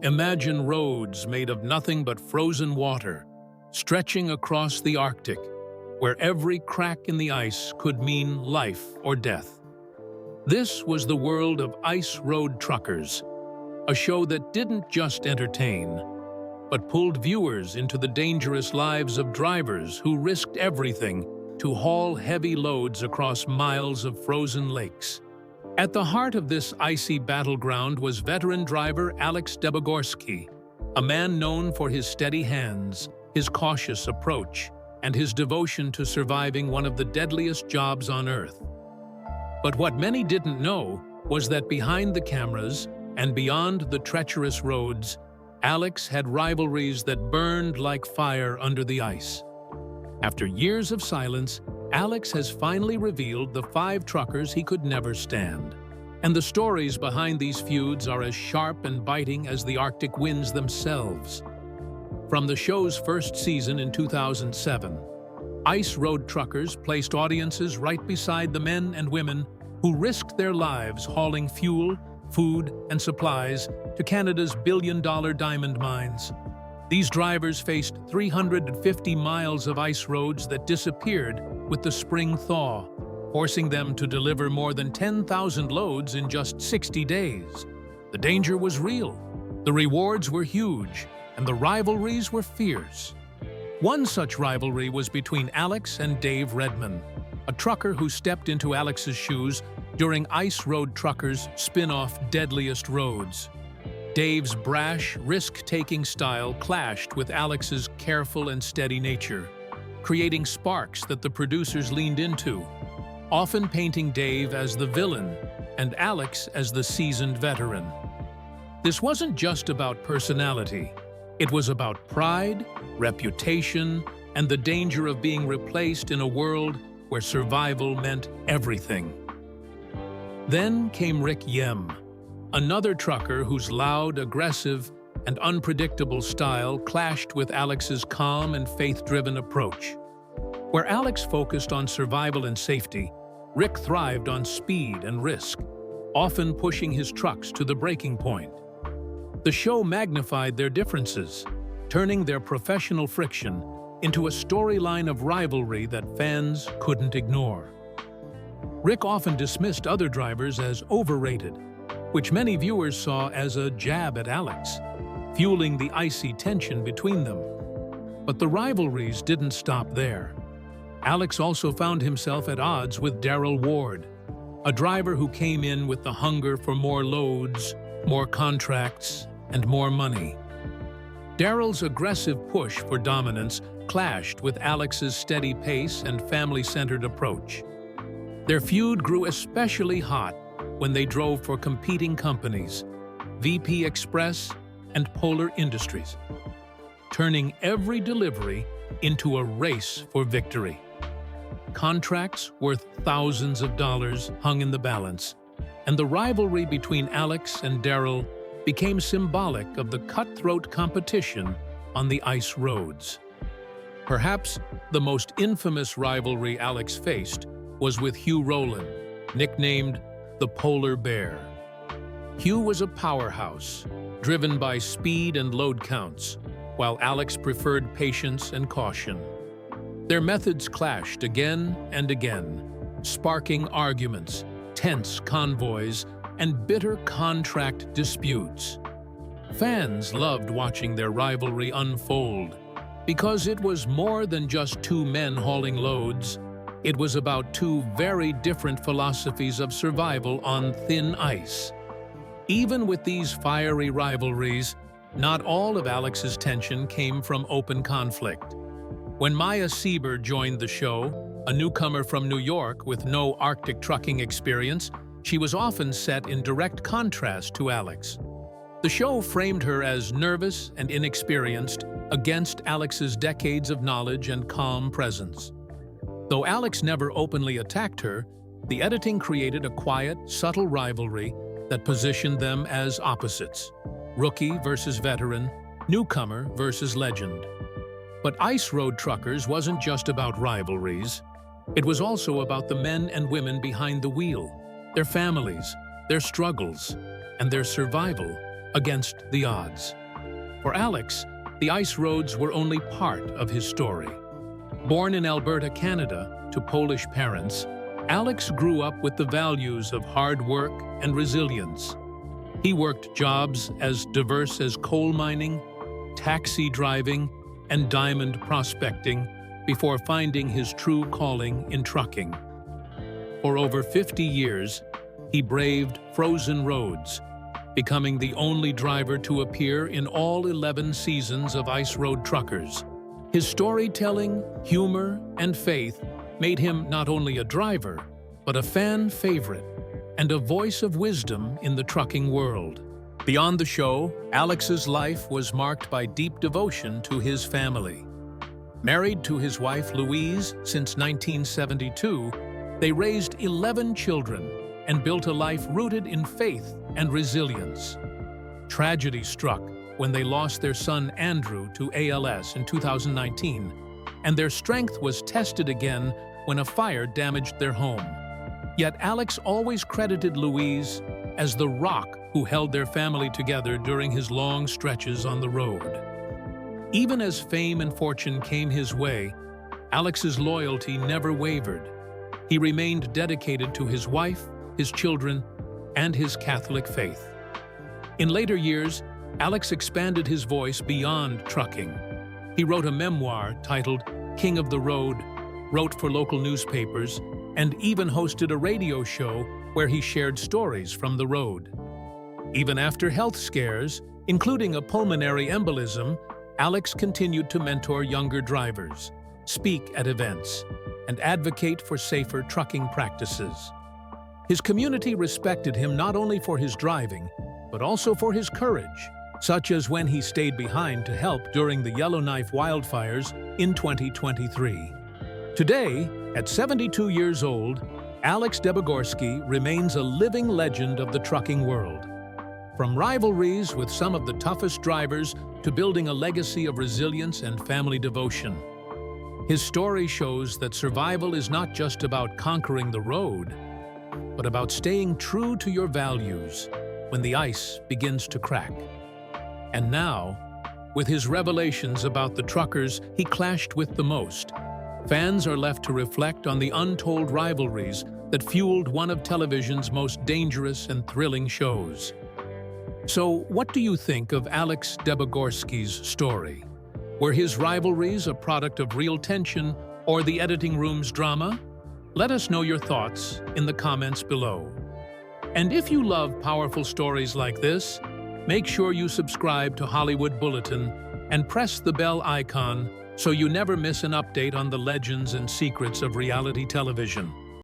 Imagine roads made of nothing but frozen water, stretching across the Arctic, where every crack in the ice could mean life or death. This was the world of Ice Road Truckers, a show that didn't just entertain, but pulled viewers into the dangerous lives of drivers who risked everything to haul heavy loads across miles of frozen lakes. At the heart of this icy battleground was veteran driver Alex Debogorski, a man known for his steady hands, his cautious approach, and his devotion to surviving one of the deadliest jobs on Earth. But what many didn't know was that behind the cameras and beyond the treacherous roads, Alex had rivalries that burned like fire under the ice. After years of silence, Alex has finally revealed the 5 truckers he could never stand. And the stories behind these feuds are as sharp and biting as the Arctic winds themselves. From the show's first season in 2007, Ice Road Truckers placed audiences right beside the men and women who risked their lives hauling fuel, food, and supplies to Canada's billion-dollar diamond mines. These drivers faced 350 miles of ice roads that disappeared with the spring thaw, forcing them to deliver more than 10,000 loads in just 60 days. The danger was real, the rewards were huge, and the rivalries were fierce. One such rivalry was between Alex and Dave Redman, a trucker who stepped into Alex's shoes during Ice Road Truckers' spin-off Deadliest Roads. Dave's brash, risk-taking style clashed with Alex's careful and steady nature, creating sparks that the producers leaned into, often painting Dave as the villain and Alex as the seasoned veteran. This wasn't just about personality. It was about pride, reputation, and the danger of being replaced in a world where survival meant everything. Then came Rick Yem, another trucker whose loud, aggressive, and unpredictable style clashed with Alex's calm and faith-driven approach. Where Alex focused on survival and safety, Rick thrived on speed and risk, often pushing his trucks to the breaking point. The show magnified their differences, turning their professional friction into a storyline of rivalry that fans couldn't ignore. Rick often dismissed other drivers as overrated, which many viewers saw as a jab at Alex, fueling the icy tension between them. But the rivalries didn't stop there. Alex also found himself at odds with Daryl Ward, a driver who came in with the hunger for more loads, more contracts, and more money. Daryl's aggressive push for dominance clashed with Alex's steady pace and family-centered approach. Their feud grew especially hot when they drove for competing companies, VP Express and Polar Industries, turning every delivery into a race for victory. Contracts worth thousands of dollars hung in the balance, and the rivalry between Alex and Daryl became symbolic of the cutthroat competition on the ice roads. Perhaps the most infamous rivalry Alex faced was with Hugh Rowland, nicknamed the Polar Bear. Hugh was a powerhouse, driven by speed and load counts, while Alex preferred patience and caution. Their methods clashed again and again, sparking arguments, tense convoys, and bitter contract disputes. Fans loved watching their rivalry unfold because it was more than just 2 men hauling loads. It was about 2 very different philosophies of survival on thin ice. Even with these fiery rivalries, not all of Alex's tension came from open conflict. When Maya Sieber joined the show, a newcomer from New York with no Arctic trucking experience, she was often set in direct contrast to Alex. The show framed her as nervous and inexperienced against Alex's decades of knowledge and calm presence. Though Alex never openly attacked her, the editing created a quiet, subtle rivalry that positioned them as opposites: rookie versus veteran, newcomer versus legend. But Ice Road Truckers wasn't just about rivalries. It was also about the men and women behind the wheel, their families, their struggles, and their survival against the odds. For Alex, the ice roads were only part of his story. Born in Alberta, Canada, to Polish parents, Alex grew up with the values of hard work and resilience. He worked jobs as diverse as coal mining, taxi driving, and diamond prospecting before finding his true calling in trucking. For over 50 years, he braved frozen roads, becoming the only driver to appear in all 11 seasons of Ice Road Truckers. His storytelling, humor, and faith made him not only a driver, but a fan favorite and a voice of wisdom in the trucking world. Beyond the show, Alex's life was marked by deep devotion to his family. Married to his wife Louise since 1972, they raised 11 children and built a life rooted in faith and resilience. Tragedy struck when they lost their son Andrew to ALS in 2019, and their strength was tested again when a fire damaged their home. Yet Alex always credited Louise as the rock who held their family together during his long stretches on the road. Even as fame and fortune came his way, Alex's loyalty never wavered. He remained dedicated to his wife, his children, and his Catholic faith. In later years, Alex expanded his voice beyond trucking. He wrote a memoir titled King of the Road, wrote for local newspapers, and even hosted a radio show where he shared stories from the road. Even after health scares, including a pulmonary embolism, Alex continued to mentor younger drivers, speak at events, and advocate for safer trucking practices. His community respected him not only for his driving, but also for his courage, such as when he stayed behind to help during the Yellowknife wildfires in 2023. Today, at 72 years old, Alex Debogorski remains a living legend of the trucking world. From rivalries with some of the toughest drivers to building a legacy of resilience and family devotion. His story shows that survival is not just about conquering the road, but about staying true to your values when the ice begins to crack. And now, with his revelations about the truckers he clashed with the most, fans are left to reflect on the untold rivalries that fueled one of television's most dangerous and thrilling shows. So, what do you think of Alex Debogorski's story? Were his rivalries a product of real tension or the editing room's drama? Let us know your thoughts in the comments below. And if you love powerful stories like this, make sure you subscribe to Hollywood Bulletin and press the bell icon so you never miss an update on the legends and secrets of reality television.